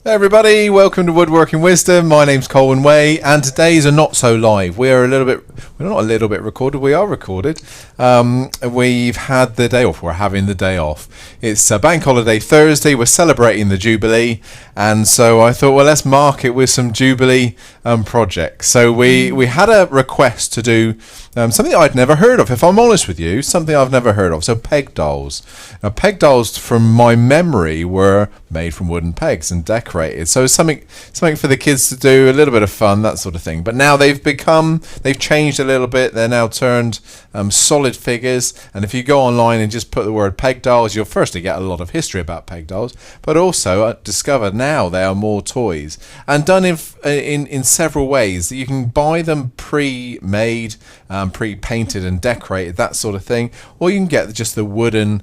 Hey everybody, welcome to Woodworking Wisdom. My name's Colwin Way, and today's a not so live. We're not a little bit recorded, we are recorded. We've had the day off, we're having the day off. It's a bank holiday Thursday, we're celebrating the Jubilee, and so I thought, well, let's mark it with some Jubilee projects. So we had a request to do something that I'd never heard of, if I'm honest with you, something I've never heard of. So peg dolls. Now peg dolls, from my memory, were made from wooden pegs and decorated. So something for the kids to do, a little bit of fun, that sort of thing. But now they've changed a little bit. They're now turned solid figures. And if you go online and just put the word peg dolls, you'll firstly get a lot of history about peg dolls, but also discover now they are more toys and done in several ways. You can buy them pre-made, pre-painted and decorated, that sort of thing, or you can get just the wooden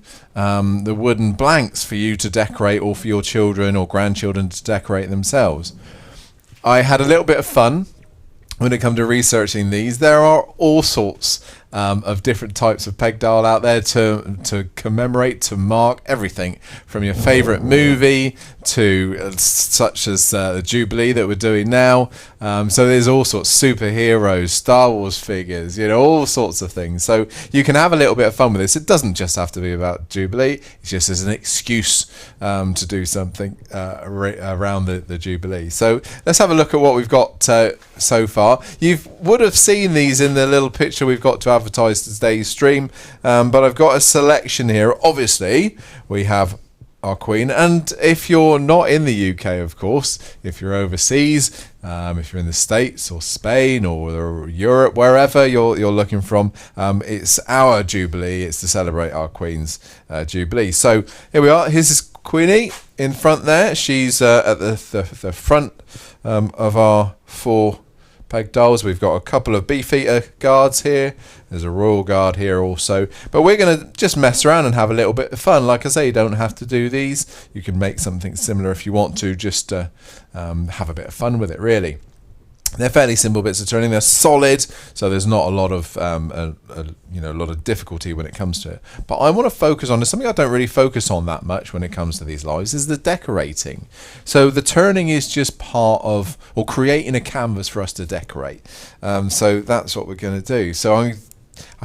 blanks for you to decorate, or for your children or grandchildren to decorate themselves. I had a little bit of fun when it comes to researching these. There are all sorts of different types of peg doll out there to commemorate, to mark everything from your favourite movie to such as the Jubilee that we're doing now. So there's all sorts, superheroes, Star Wars figures, all sorts of things. So you can have a little bit of fun with this. It doesn't just have to be about Jubilee. It's just as an excuse to do something around the Jubilee. So let's have a look at what we've got so far. You would have seen these in the little picture we've got to advertise today's stream, but I've got a selection here. Obviously we have our Queen, and if you're not in the UK, of course, if you're overseas, if you're in the States or Spain or Europe, wherever you're looking from, it's our Jubilee. It's to celebrate our Queen's Jubilee. So here we are. Here's Queenie in front there. She's at the front of our four peg dolls. We've got a couple of Beefeater guards here. There's a Royal Guard here also. But we're going to just mess around and have a little bit of fun. Like I say, you don't have to do these. You can make something similar if you want to, just to have a bit of fun with it, really. They're fairly simple bits of turning. They're solid, so there's not a lot of a lot of difficulty when it comes to it. But I want to focus on something I don't really focus on that much when it comes to these lives, is the decorating. So the turning is just part of, or creating a canvas for us to decorate. So that's what we're going to do. So I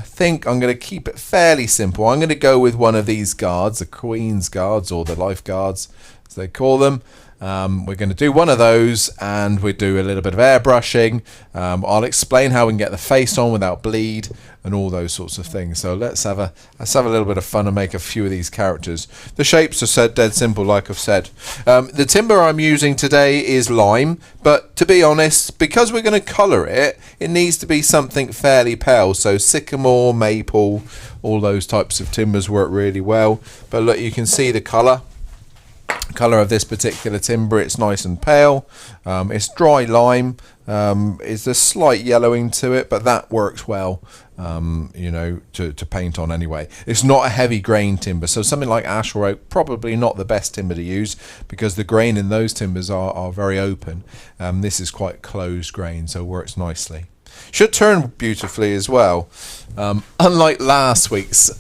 think I'm going to keep it fairly simple. I'm going to go with one of these guards, the Queen's guards, or the life guards as they call them. We're going to do one of those, and we do a little bit of airbrushing. I'll explain how we can get the face on without bleed and all those sorts of things. So let's have a little bit of fun and make a few of these characters. The shapes are dead simple, like I've said. The timber I'm using today is lime, but to be honest, because we're going to colour it, it needs to be something fairly pale. So sycamore, maple, all those types of timbers work really well. But look, you can see the colour of this particular timber. It's nice and pale. It's dry lime. It's a slight yellowing to it, but that works well, to paint on anyway. It's not a heavy grain timber, so something like ash or oak, probably not the best timber to use, because the grain in those timbers are very open. This is quite closed grain, so works nicely. Should turn beautifully as well. Unlike last week's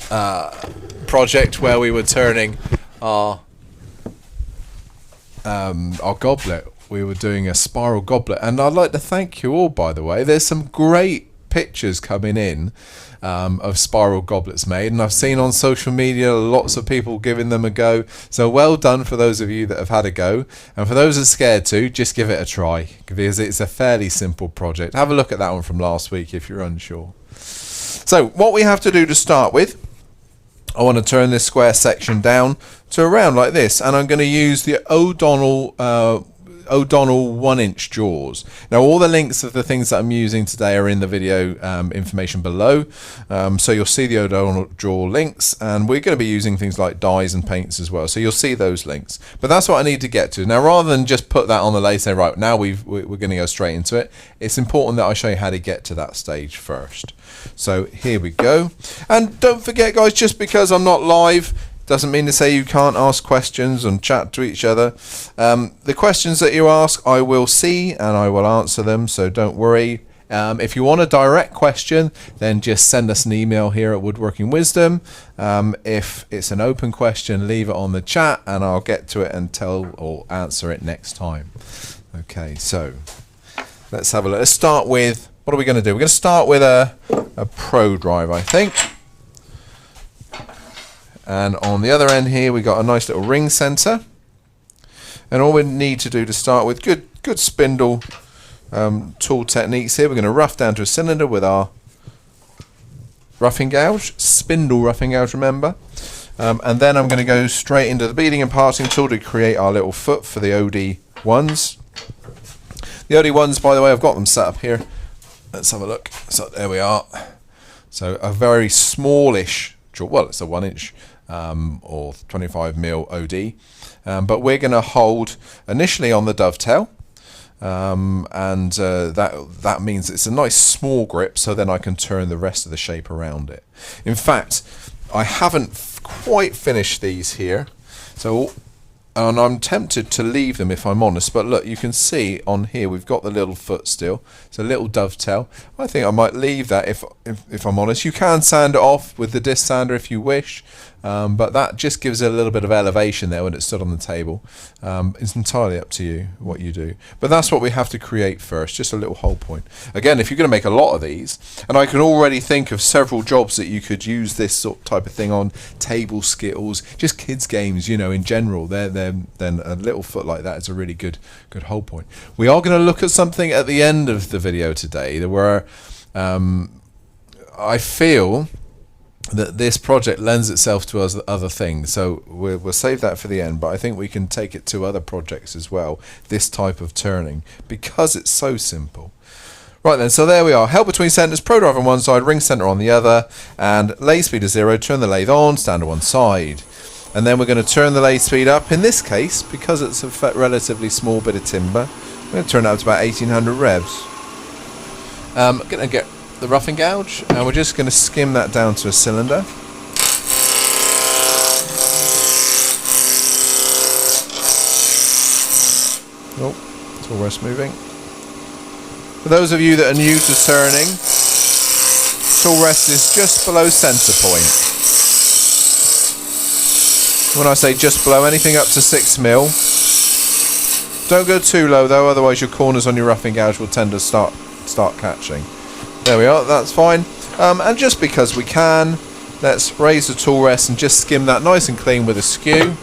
project where we were turning our goblet, we were doing a spiral goblet, and I'd like to thank you all, by the way. There's some great pictures coming in of spiral goblets made, and I've seen on social media lots of people giving them a go, so well done for those of you that have had a go, and for those that are scared to, just give it a try, because it's a fairly simple project. Have a look at that one from last week if you're unsure. So what we have to do to start with, I want to turn this square section down to around like this, and I'm going to use the O'Donnell 1-inch jaws. Now all the links of the things that I'm using today are in the video information below, so you'll see the O'Donnell jaw links, and we're going to be using things like dyes and paints as well, so you'll see those links. But that's what I need to get to. Now rather than just put that on the lathe and say, right, now we're going to go straight into it, it's important that I show you how to get to that stage first. So here we go. And don't forget, guys, just because I'm not live doesn't mean to say you can't ask questions and chat to each other. The questions that you ask I will see and I will answer them, so don't worry. If you want a direct question, then just send us an email here at Woodworking Wisdom. If it's an open question, leave it on the chat and I'll get to it and tell or answer it next time. Okay, so let's have a look. Let's start with, what are we going to do? We're going to start with a Pro drive, I think. And on the other end here, we got a nice little ring center. And all we need to do to start with, good spindle tool techniques here. We're going to rough down to a cylinder with our roughing gouge, spindle roughing gouge, remember. And then I'm going to go straight into the beading and parting tool to create our little foot for the OD ones. The OD ones, by the way, I've got them set up here. Let's have a look. So there we are. So a very smallish, well, it's a 1 inch or 25mm OD. But we're going to hold initially on the dovetail. That means it's a nice small grip, so then I can turn the rest of the shape around it. In fact, I haven't quite finished these here, and I'm tempted to leave them if I'm honest, but look, you can see on here we've got the little foot still. It's a little dovetail. I think I might leave that if I'm honest. You can sand it off with the disc sander if you wish, but that just gives it a little bit of elevation there when it's stood on the table. It's entirely up to you what you do. But that's what we have to create first, just a little hole point. Again, if you're going to make a lot of these, and I can already think of several jobs that you could use this sort of type of thing on, table skittles, just kids games, you know, in general, then a little foot like that is a really good hole point. We are going to look at something at the end of the video today where I feel that this project lends itself to other things, so we'll save that for the end, but I think we can take it to other projects as well, this type of turning, because it's so simple. Right then, so there we are. Help between centers, Pro drive on one side, ring center on the other, and lathe speed is 0, turn the lathe on, stand to one side. And then we're going to turn the lathe speed up. In this case, because it's a relatively small bit of timber, I'm going to turn it up to about 1800 revs. I'm going to get the roughing gouge, and we're just going to skim that down to a cylinder. Oh, tool rest moving. For those of you that are new to turning, tool rest is just below center point. When I say just below, anything up to 6mm. Don't go too low though, otherwise your corners on your roughing gouge will tend to start catching. There we are, that's fine. And just because we can, let's raise the tool rest and just skim that nice and clean with a skew.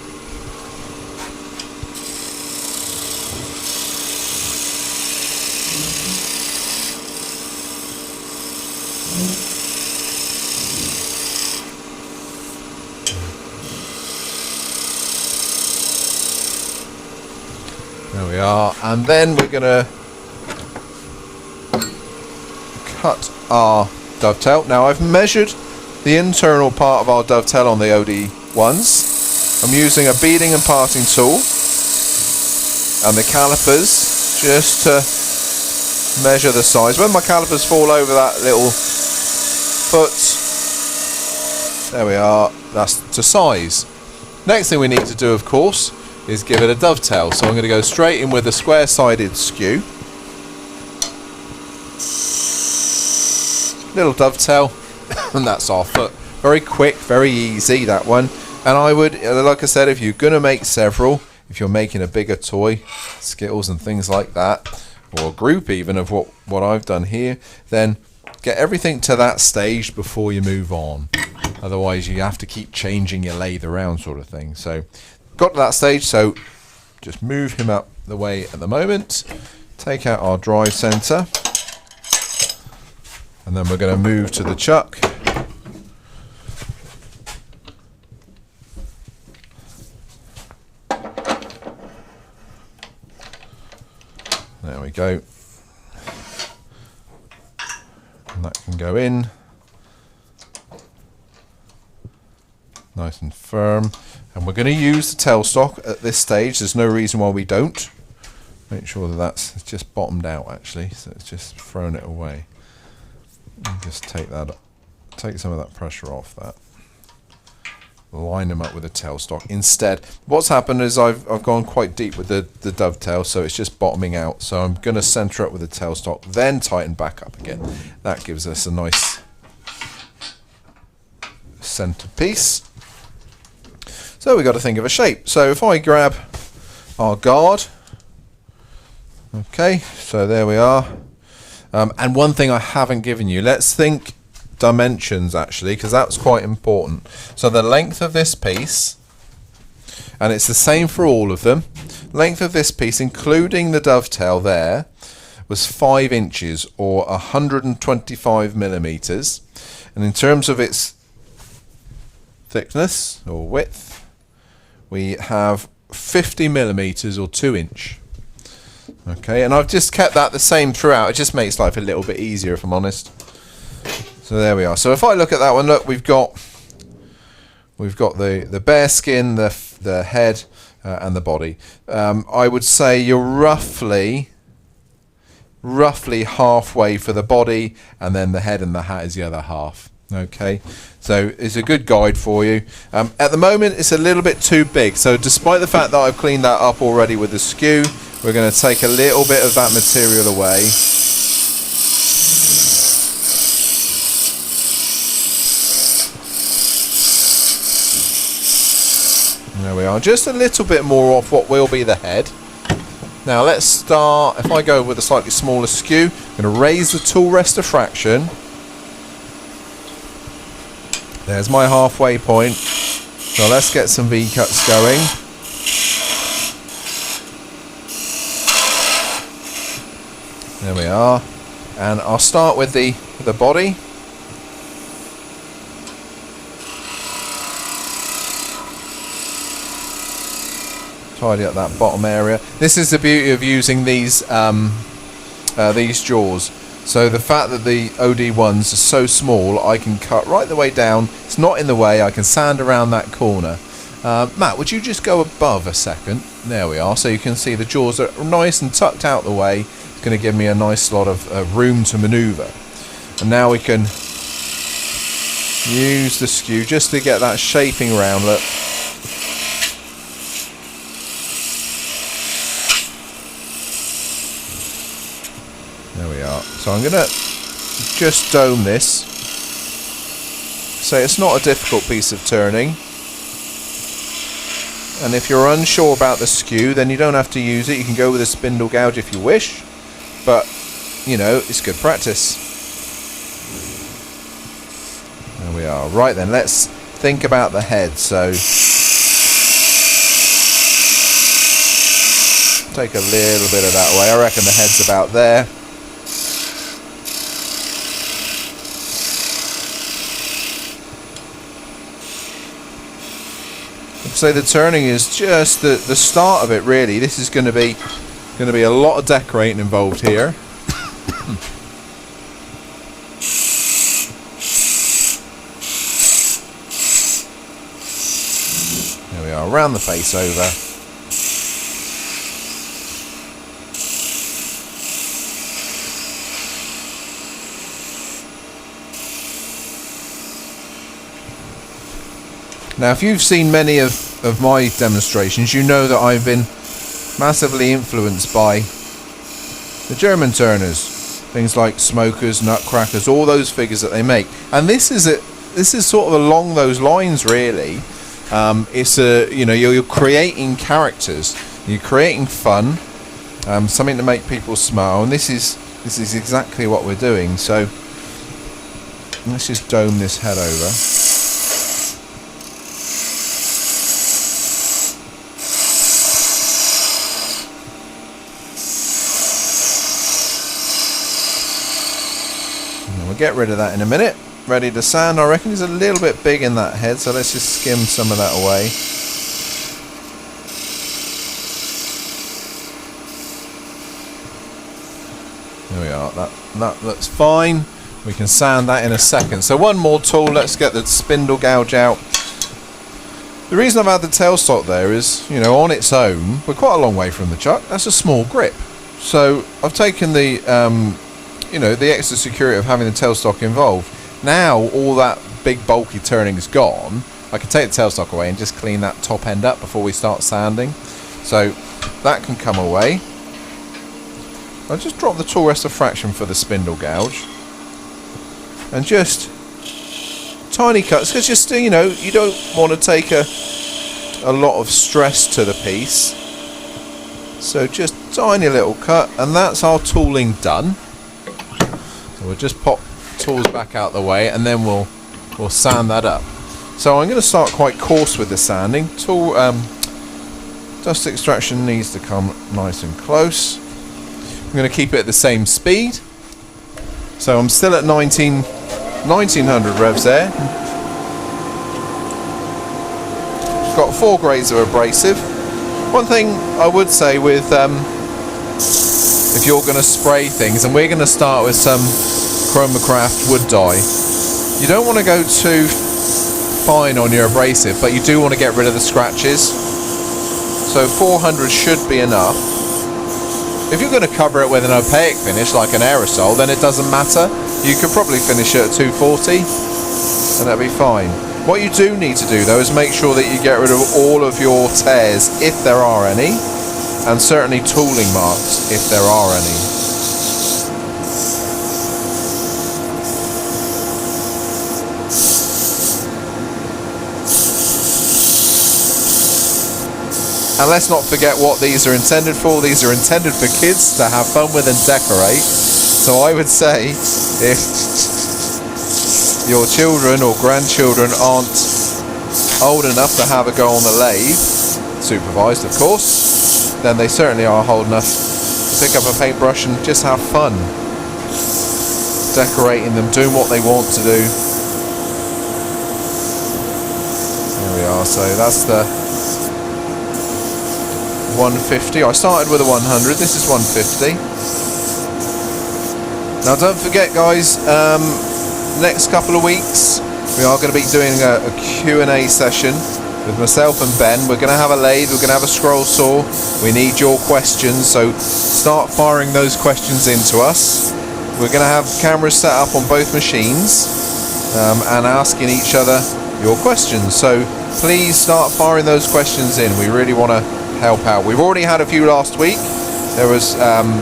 There we are, and then we're going to cut our dovetail. Now I've measured the internal part of our dovetail on the OD ones. I'm using a beading and parting tool and the calipers just to measure the size. When my calipers fall over that little foot, there we are, that's to size. Next thing we need to do, of course, is give it a dovetail. So I'm going to go straight in with a square-sided skew. Little dovetail, and that's our foot. Very quick, very easy, that one. And I would, like I said, if you're going to make several, if you're making a bigger toy, Skittles and things like that, or a group even of what I've done here, then get everything to that stage before you move on. Otherwise you have to keep changing your lathe around, sort of thing. So got to that stage, so just move him up the way at the moment. Take out our drive center, and then we're going to move to the chuck. There we go. And that can go in. Nice and firm. And we're going to use the tailstock at this stage. There's no reason why we don't. Make sure that that's just bottomed out actually, so it's just thrown it away. And just take some of that pressure off that. line them up with the tailstock. Instead, what's happened is I've gone quite deep with the dovetail, so it's just bottoming out. So I'm going to center up with the tailstock, then tighten back up again. That gives us a nice center piece. So we've got to think of a shape. So if I grab our guard, okay, so there we are. And one thing I haven't given you, let's think dimensions actually, because that's quite important. So the length of this piece, and it's the same for all of them, length of this piece including the dovetail there was 5 inches or 125 millimeters, and in terms of its thickness or width we have 50 millimeters or 2 inch. Okay, and I've just kept that the same throughout. It just makes life a little bit easier, if I'm honest. So there we are. So if I look at that one, look, we've got the bare skin, the head, and the body. I would say you're roughly halfway for the body, and then the head and the hat is the other half. Okay, so it's a good guide for you. At the moment, it's a little bit too big. So despite the fact that I've cleaned that up already with the skew, we're going to take a little bit of that material away. There we are, just a little bit more off what will be the head. Now let's start, if I go with a slightly smaller skew, I'm going to raise the tool rest a fraction. There's my halfway point. So let's get some V-cuts going. There we are. And I'll start with the body. Tidy up that bottom area. This is the beauty of using these jaws. So the fact that the OD ones are so small, I can cut right the way down. It's not in the way. I can sand around that corner. Matt, would you just go above a second? There we are. So you can see the jaws are nice and tucked out the way. It's going to give me a nice lot of room to maneuver. And now we can use the skew just to get that shaping round. Look. There we are. So I'm going to just dome this. So it's not a difficult piece of turning. And if you're unsure about the skew, then you don't have to use it. You can go with a spindle gouge if you wish. But, you know, it's good practice. There we are. Right then, let's think about the head. So take a little bit of that away. I reckon the head's about there. So the turning is just the start of it, really. This is going to be a lot of decorating involved here. There we are, around the face over. Now, if you've seen many of my demonstrations, you know that I've been massively influenced by the German turners, things like smokers, nutcrackers, all those figures that they make. And this is sort of along those lines, really. It's you're creating characters, you're creating fun, something to make people smile, and this is exactly what we're doing. So let's just dome this head over. We'll get rid of that in a minute. Ready to sand. I reckon it's a little bit big in that head, so let's just skim some of that away. There we are. That looks fine. We can sand that in a second. So one more tool. Let's get the spindle gouge out. The reason I've had the tailstock there is, you know, on its own, we're quite a long way from the chuck. That's a small grip. So I've taken the the extra security of having the tailstock involved. Now all that big bulky turning is gone. I can take the tailstock away and just clean that top end up before we start sanding. So that can come away. I'll just drop the tool rest of fraction for the spindle gouge. And just tiny cuts, because just, you know, you don't want to take a lot of stress to the piece. So just tiny little cut, and that's our tooling done. So we'll just pop tools back out the way, and then we'll sand that up. So I'm going to start quite coarse with the sanding. Tool dust extraction needs to come nice and close. I'm going to keep it at the same speed. So I'm still at 1900 revs there. Got 4 grades of abrasive. One thing I would say with if you're going to spray things, and we're going to start with some CHROMA wood dye, you don't want to go too fine on your abrasive, but you do want to get rid of the scratches. So 400 should be enough. If you're going to cover it with an opaque finish like an aerosol, then it doesn't matter. You could probably finish it at 240 and that'd be fine. What you do need to do though is make sure that you get rid of all of your tears if there are any, and certainly tooling marks if there are any. And let's not forget what these are intended for. These are intended for kids to have fun with and decorate. So I would say if your children or grandchildren aren't old enough to have a go on the lathe, supervised of course, then they certainly are old enough to pick up a paintbrush and just have fun decorating them, doing what they want to do. There we are. So that's the 150. I started with a 100. This is 150. Now don't forget guys, next couple of weeks we are going to be doing a Q&A session with myself and Ben. We're going to have a lathe, we're going to have a scroll saw. We need your questions, so start firing those questions into us. We're going to have cameras set up on both machines and asking each other your questions. So please start firing those questions in. We really want to help out. We've already had a few last week. There was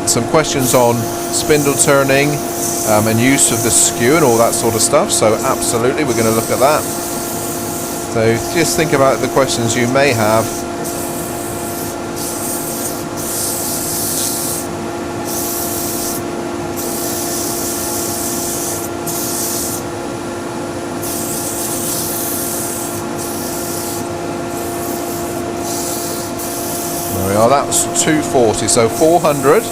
some questions on spindle turning and use of the skew and all that sort of stuff, so absolutely we're going to look at that. So just think about the questions you may have. Oh, that was 240, so 400.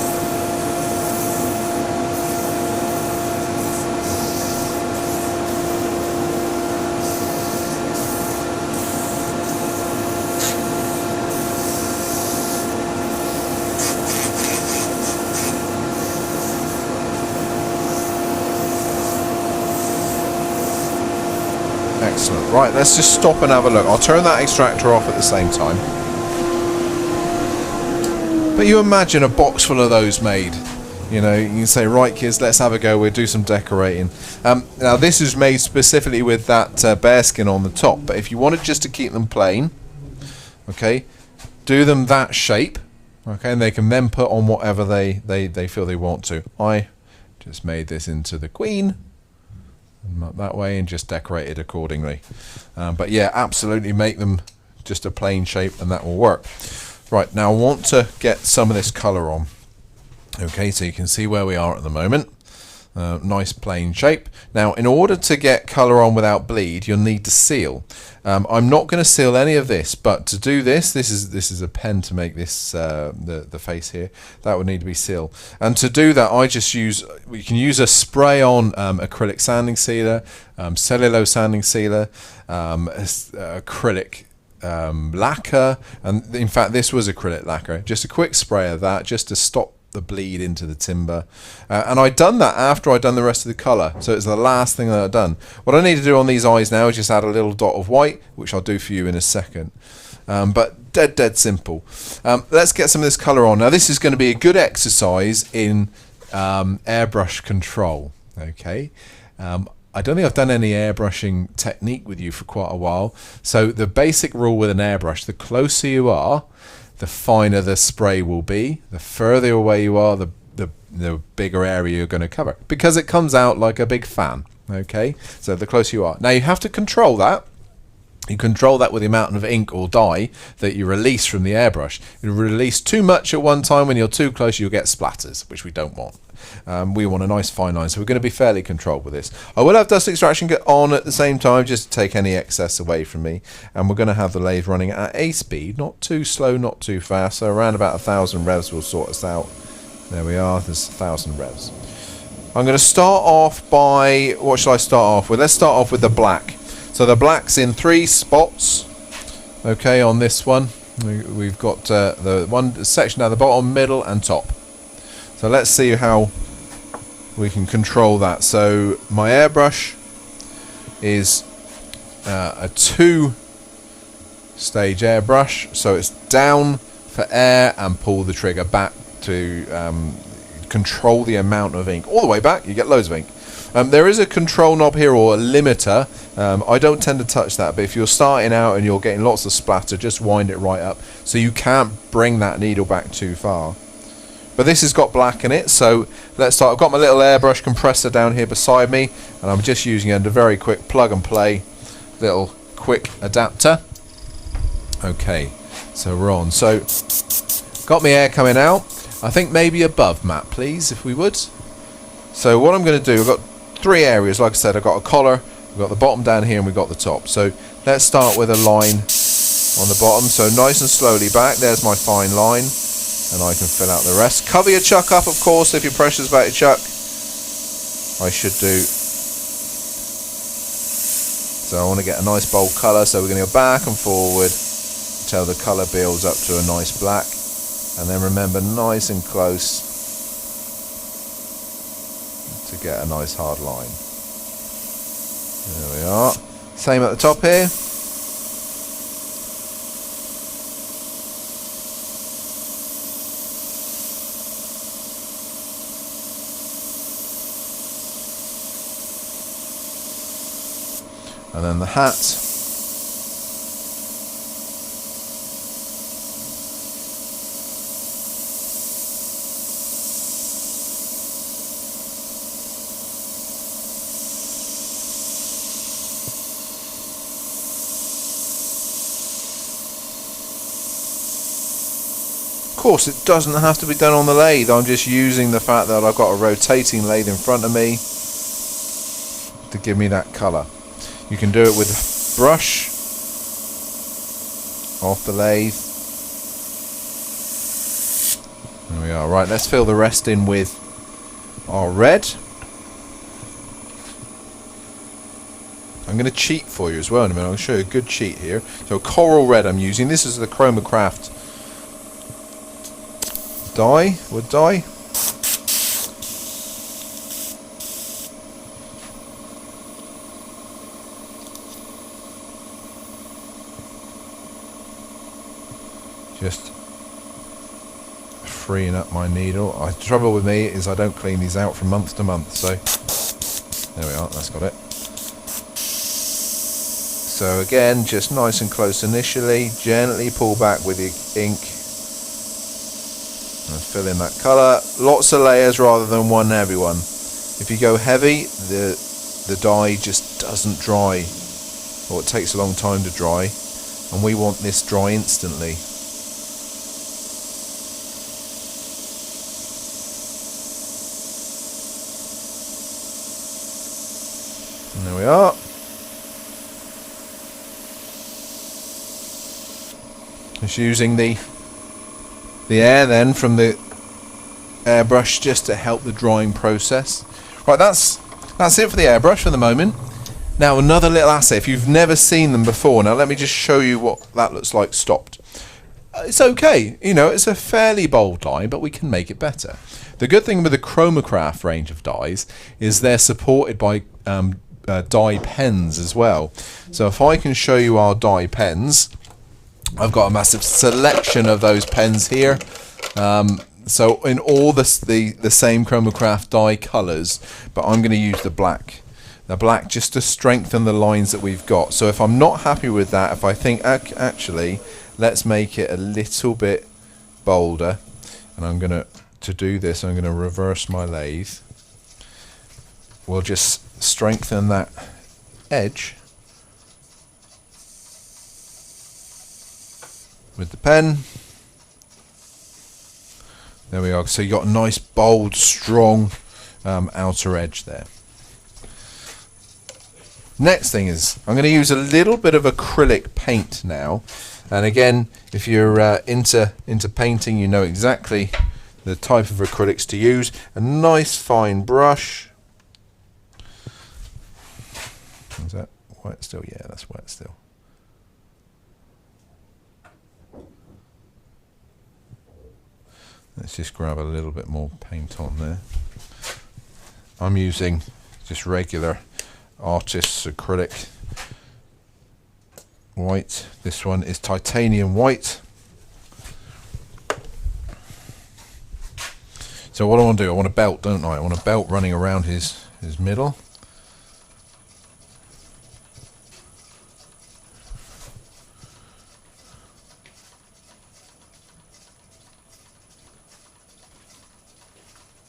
Excellent. Right, let's just stop and have a look. I'll turn that extractor off at the same time. But you imagine a box full of those made. You know, you can say, right kids, let's have a go, we'll do some decorating. Now this is made specifically with that bearskin on the top, but if you wanted just to keep them plain, okay, do them that shape, okay, and they can then put on whatever they feel they want to. I just made this into the Queen, and that way, and just decorated accordingly. But yeah, absolutely make them just a plain shape and that will work. Right, now I want to get some of this colour on. Okay, so you can see where we are at the moment. Nice plain shape. Now, in order to get colour on without bleed, you'll need to seal. I'm not going to seal any of this, but to do this is a pen to make this the face here. That would need to be sealed. And to do that, I just use, you can use a spray-on acrylic sanding sealer, cellulose sanding sealer, acrylic lacquer, and in fact this was acrylic lacquer. Just a quick spray of that just to stop the bleed into the timber, and I'd done that after I'd done the rest of the colour, so it's the last thing that I'd done. What I need to do on these eyes now is just add a little dot of white, which I'll do for you in a second, but dead simple. Let's get some of this colour on. Now this is going to be a good exercise in airbrush control. Okay, I don't think I've done any airbrushing technique with you for quite a while. So the basic rule with an airbrush, the closer you are, the finer the spray will be. The further away you are, the bigger area you're going to cover, because it comes out like a big fan. Okay, so the closer you are. Now you have to control that. You control that with the amount of ink or dye that you release from the airbrush. You release too much at one time, when you're too close you'll get splatters, which we don't want. We want a nice fine line, so we're going to be fairly controlled with this. I will have dust extraction on at the same time, just to take any excess away from me, and we're going to have the lathe running at a speed, not too slow, not too fast, so around about 1,000 revs will sort us out. There we are, there's 1,000 revs. I'm going to start off by, what shall I start off with? Let's start off with the black. So the black's in 3 spots, okay, on this one. We've got the one section at the bottom, middle and top. So let's see how we can control that. So my airbrush is a 2-stage airbrush, so it's down for air and pull the trigger back to control the amount of ink. All the way back, you get loads of ink. There is a control knob here, or a limiter. I don't tend to touch that, but if you're starting out and you're getting lots of splatter, just wind it right up so you can't bring that needle back too far. But this has got black in it, so let's start. I've got my little airbrush compressor down here beside me, and I'm just using it, a very quick plug and play little quick adapter. Okay, so we're on. So got my air coming out. I think maybe above, Matt, please, if we would. So what I'm going to do, I've got 3 areas. Like I said, I've got a collar, we've got the bottom down here, and we've got the top. So let's start with a line on the bottom. So nice and slowly back. There's my fine line, and I can fill out the rest. Cover your chuck up, of course, if you're precious about your chuck. I should do. So I want to get a nice bold colour, so we're going to go back and forward until the colour builds up to a nice black. And then remember, nice and close to get a nice hard line. There we are. Same at the top here. And then the hat. Of course, it doesn't have to be done on the lathe. I'm just using the fact that I've got a rotating lathe in front of me to give me that colour. You can do it with a brush off the lathe. There we are. Right, let's fill the rest in with our red. I'm going to cheat for you as well in a minute. I'll show you a good cheat here. So coral red I'm using. This is the CHROMA Craft dye, wood dye. Just freeing up my needle. The trouble with me is I don't clean these out from month to month, so there we are, that's got it. So again, just nice and close initially, gently pull back with your ink and fill in that colour. Lots of layers rather than one heavy one. If you go heavy, the dye just doesn't dry, or it takes a long time to dry, and we want this dry instantly. And there we are. Just using the air then from the airbrush just to help the drying process. Right, that's it for the airbrush for the moment. Now another little asset, if you've never seen them before, now let me just show you what that looks like stopped. It's okay, you know, it's a fairly bold line, but we can make it better. The good thing with the CHROMA Craft range of dyes is they're supported by dye pens as well. So if I can show you our dye pens, I've got a massive selection of those pens here. So in all the same CHROMA Craft dye colours, but I'm going to use the black the black just to strengthen the lines that we've got. So if I'm not happy with that, if I think actually let's make it a little bit bolder, and I'm going to do this, I'm going to reverse my lathe. We'll just strengthen that edge with the pen. There we are. So you got a nice, bold, strong outer edge there. Next thing is I'm going to use a little bit of acrylic paint now. And again, if you're into painting, you know exactly the type of acrylics to use. A nice fine brush. Is that wet still? Yeah, that's wet still. Let's just grab a little bit more paint on there. I'm using just regular Artist's acrylic white. This one is titanium white. So what I want to do, I want a belt, don't I? I want a belt running around his middle.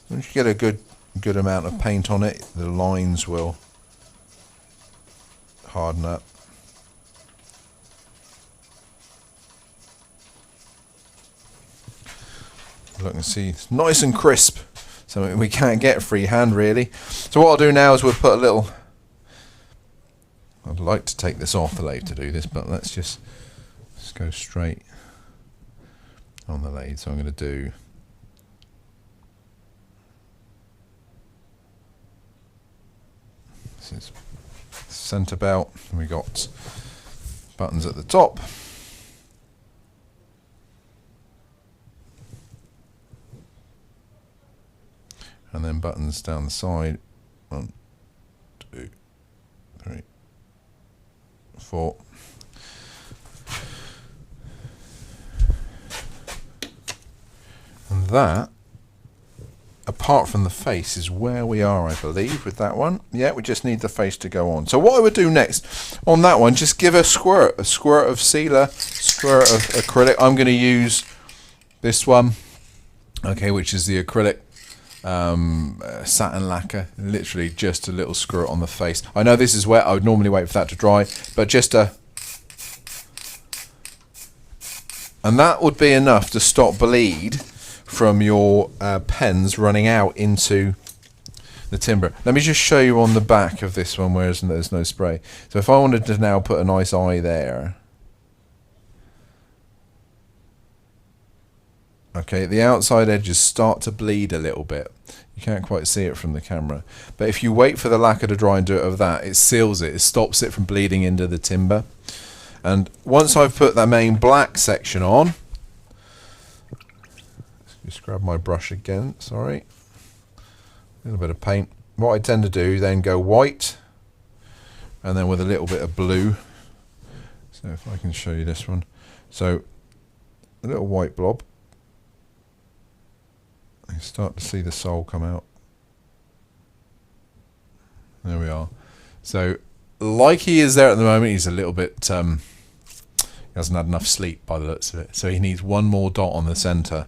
Once you get a good amount of paint on it, the lines will harden up. Look and see, it's nice and crisp. Something we can't get freehand really. So what I'll do now is we'll put a little. I'd like to take this off the lathe to do this, but let's just go straight on the lathe. So I'm going to do. This is centre belt, and we got buttons at the top. And then buttons down the side. 1, 2, 3, 4. And that, apart from the face, is where we are, I believe, with that one. Yeah, we just need the face to go on. So what I would do next on that one, just give a squirt of sealer, squirt of acrylic. I'm going to use this one, okay, which is the acrylic satin lacquer. Literally just a little squirt on the face. I know this is wet. I would normally wait for that to dry, but just a, and that would be enough to stop bleed from your pens running out into the timber. Let me just show you on the back of this one where there's no spray. So if I wanted to now put a nice eye there, okay, the outside edges start to bleed a little bit. You can't quite see it from the camera, but if you wait for the lacquer to dry and do it of that, it seals it, it stops it from bleeding into the timber. And once I've put that main black section on, just grab my brush again, sorry. A little bit of paint. What I tend to do then go white and then with a little bit of blue. So if I can show you this one. So a little white blob. You start to see the sole come out. There we are. So like he is there at the moment, he's a little bit, he hasn't had enough sleep by the looks of it. So he needs one more dot on the centre.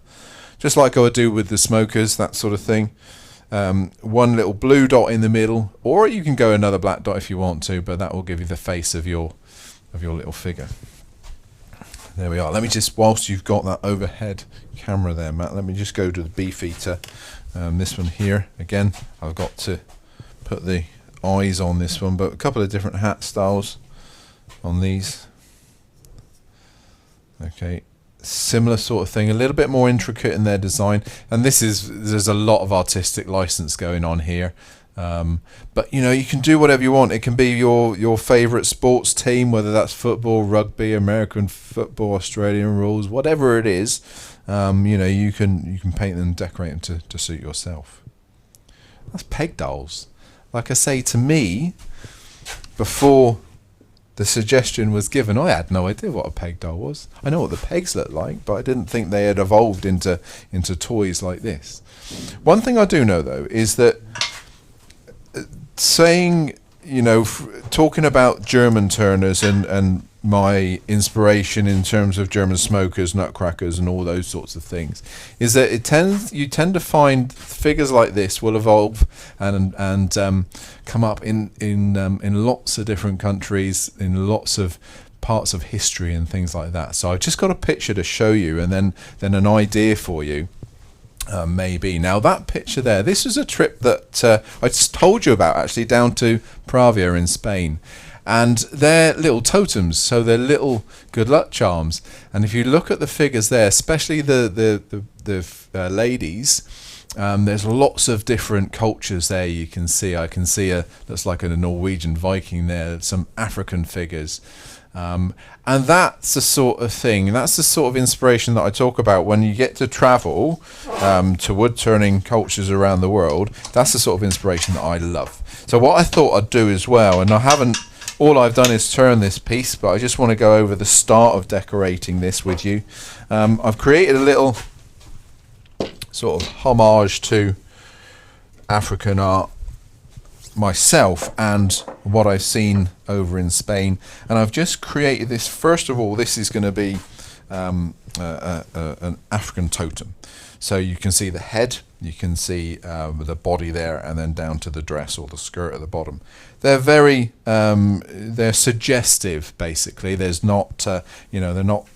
Just like I would do with the smokers, that sort of thing. One little blue dot in the middle, or you can go another black dot if you want to, but that will give you the face of your little figure. There we are. Let me just, whilst you've got that overhead camera there, Matt, let me just go to the Beefeater. This one here, again, I've got to put the eyes on this one, but a couple of different hat styles on these. Okay. Similar sort of thing, a little bit more intricate in their design, and there's a lot of artistic license going on here, but you know, you can do whatever you want. It can be your favorite sports team, whether that's football, rugby, American football, Australian rules, whatever it is. You know, you can paint them and decorate them to suit yourself. That's peg dolls. Like I say, to me, before the suggestion was given, I had no idea what a peg doll was. I know what the pegs look like, but I didn't think they had evolved into toys like this. One thing I do know though is that saying you know, talking about German turners and my inspiration in terms of German smokers, nutcrackers, and all those sorts of things, is that you tend to find figures like this will evolve and come up in lots of different countries, in lots of parts of history and things like that. So I've just got a picture to show you, and then an idea for you. Maybe. Now that picture there, this is a trip that I just told you about, actually, down to Pravia in Spain, and they're little totems, so they're little good luck charms. And if you look at the figures there, especially the ladies, there's lots of different cultures there. You can see, I can see looks like a Norwegian Viking there, some African figures. And that's the sort of thing, that's the sort of inspiration that I talk about when you get to travel to wood turning cultures around the world. That's the sort of inspiration that I love. So what I thought I'd do as well, and all I've done is turn this piece, but I just want to go over the start of decorating this with you. I've created a little sort of homage to African art myself and what I've seen over in Spain, and I've just created this. First of all, this is going to be an African totem, so you can see the head, you can see the body there, and then down to the dress or the skirt at the bottom. They're very they're suggestive, basically. There's not they're not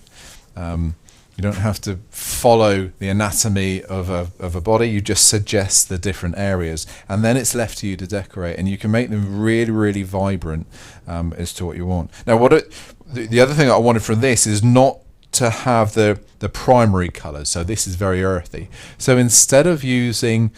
you don't have to follow the anatomy of a body. You just suggest the different areas, and then it's left to you to decorate, and you can make them really, really vibrant as to what you want. Now, the other thing that I wanted from this is not to have the primary colours. So this is very earthy. So instead of using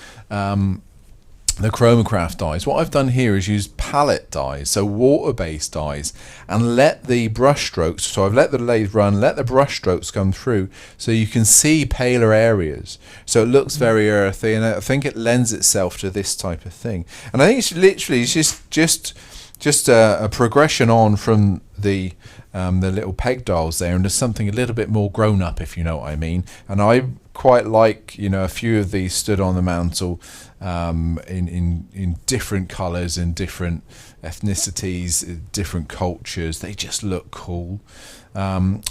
the CHROMA dyes, what I've done here is use palette dyes, so water-based dyes, and let the brush strokes, so I've let the lathe run, let the brush strokes come through, so you can see paler areas. So it looks very earthy, and I think it lends itself to this type of thing. And I think it's literally just a progression on from the little peg dials there into something a little bit more grown up, if you know what I mean. And I quite like, a few of these stood on the mantle in different colours, in different ethnicities, different cultures. They just look cool.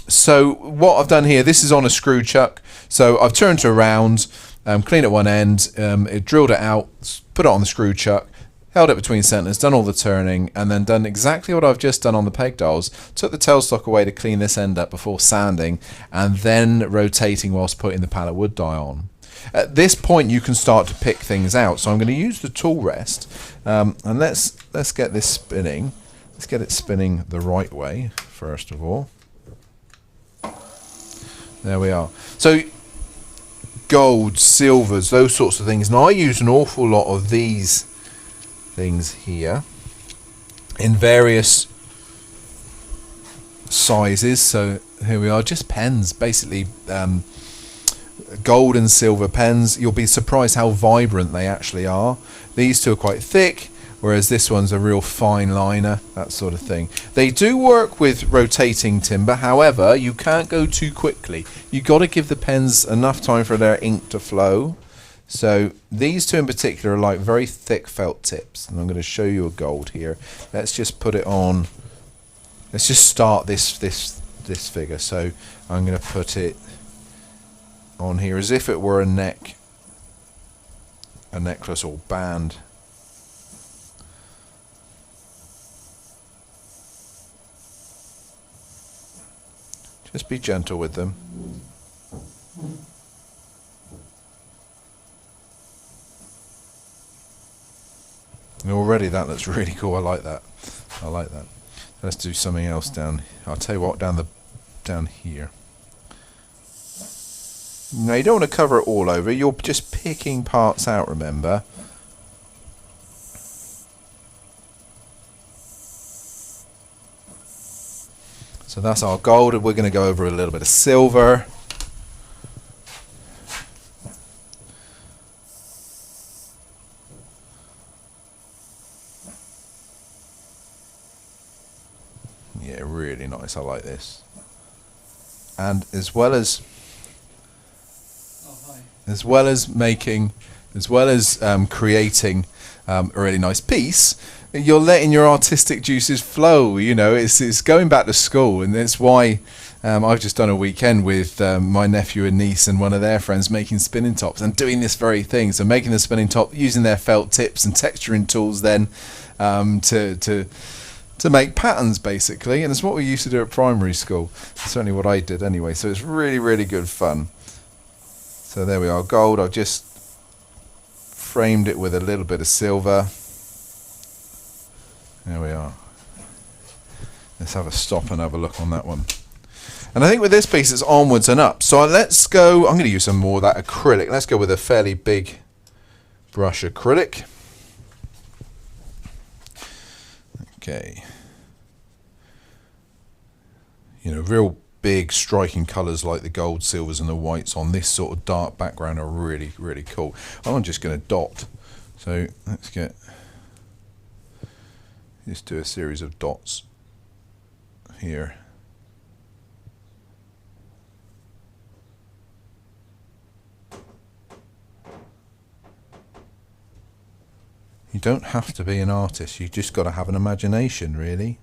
So what I've done here, this is on a screw chuck. So I've turned it around, cleaned at one end, it drilled it out, put it on the screw chuck, held it between centres, done all the turning, and then done exactly what I've just done on the peg dials. Took the tailstock away to clean this end up before sanding, and then rotating whilst putting the palette wood dye on. At this point you can start to pick things out, so I'm going to use the tool rest, and let's get this spinning. Let's get it spinning the right way first of all. There we are. So gold, silvers, those sorts of things. Now I use an awful lot of these things here in various sizes. So here we are, just pens, basically gold and silver pens. You'll be surprised how vibrant they actually are. These two are quite thick, whereas this one's a real fine liner, that sort of thing. They do work with rotating timber, however you can't go too quickly. You've got to give the pens enough time for their ink to flow. So these two in particular are like very thick felt tips, and I'm going to show you a gold here. Let's just put it on. Let's just start this figure. So I'm going to put it on here as if it were a necklace or band. Just be gentle with them. And already that looks really cool. I like that. I like that. Let's do something else down. I'll tell you what, down here. Now you don't want to cover it all over. You're just picking parts out, remember. So that's our gold, and we're going to go over a little bit of silver. Yeah, really nice. I like this. And as well as creating a really nice piece, you're letting your artistic juices flow. You know, it's going back to school, and that's why I've just done a weekend with my nephew and niece and one of their friends making spinning tops and doing this very thing. So making the spinning top, using their felt tips and texturing tools then to make patterns basically, and it's what we used to do at primary school. It's certainly what I did anyway. So it's really, really good fun. So there we are, gold. I've just framed it with a little bit of silver. There we are. Let's have a stop and have a look on that one. And I think with this piece it's onwards and up. So let's go, I'm going to use some more of that acrylic. Let's go with a fairly big brush acrylic. Okay. You know, real big striking colours like the gold, silvers and the whites on this sort of dark background are really, really cool. I'm just going to dot. So let's just do a series of dots here. You don't have to be an artist, you just got to have an imagination, really.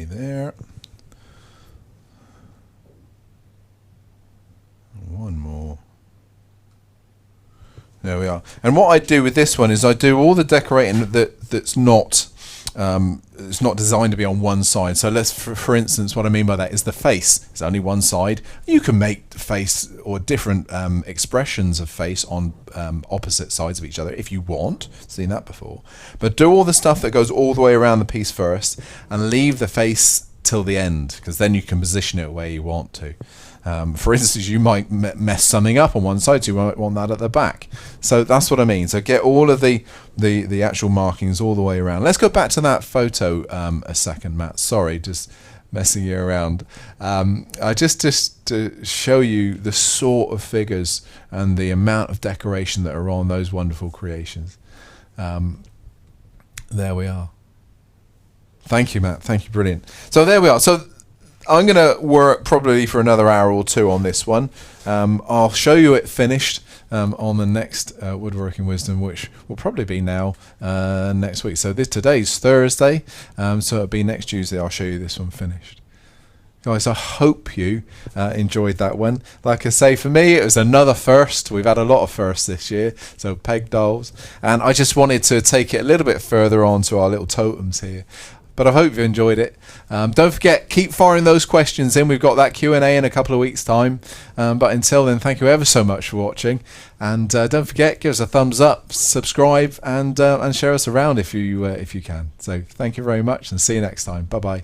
There. One more. There we are. And what I do with this one is I do all the decorating that's not it's not designed to be on one side. So let's, for instance, what I mean by that is the face. It's only one side. You can make the face or different expressions of face on opposite sides of each other if you want. Seen that before. But do all the stuff that goes all the way around the piece first and leave the face till the end, because then you can position it where you want to. For instance, you might mess something up on one side, so you might want that at the back. So that's what I mean. So get all of the actual markings all the way around. Let's go back to that photo a second, Matt. Sorry, just messing you around. I just to show you the sort of figures and the amount of decoration that are on those wonderful creations. There we are. Thank you, Matt. Thank you. Brilliant. So there we are. So I'm going to work probably for another hour or two on this one. I'll show you it finished on the next Woodworking Wisdom, which will probably be now next week. So today's Thursday, so it'll be next Tuesday. I'll show you this one finished. Guys, I hope you enjoyed that one. Like I say, for me, it was another first. We've had a lot of firsts this year, so peg dolls. And I just wanted to take it a little bit further on to our little totems here. But I hope you enjoyed it. Don't forget, keep firing those questions in. We've got that Q&A in a couple of weeks' time. But until then, thank you ever so much for watching. And don't forget, give us a thumbs up, subscribe, and share us around if you can. So thank you very much, and see you next time. Bye-bye.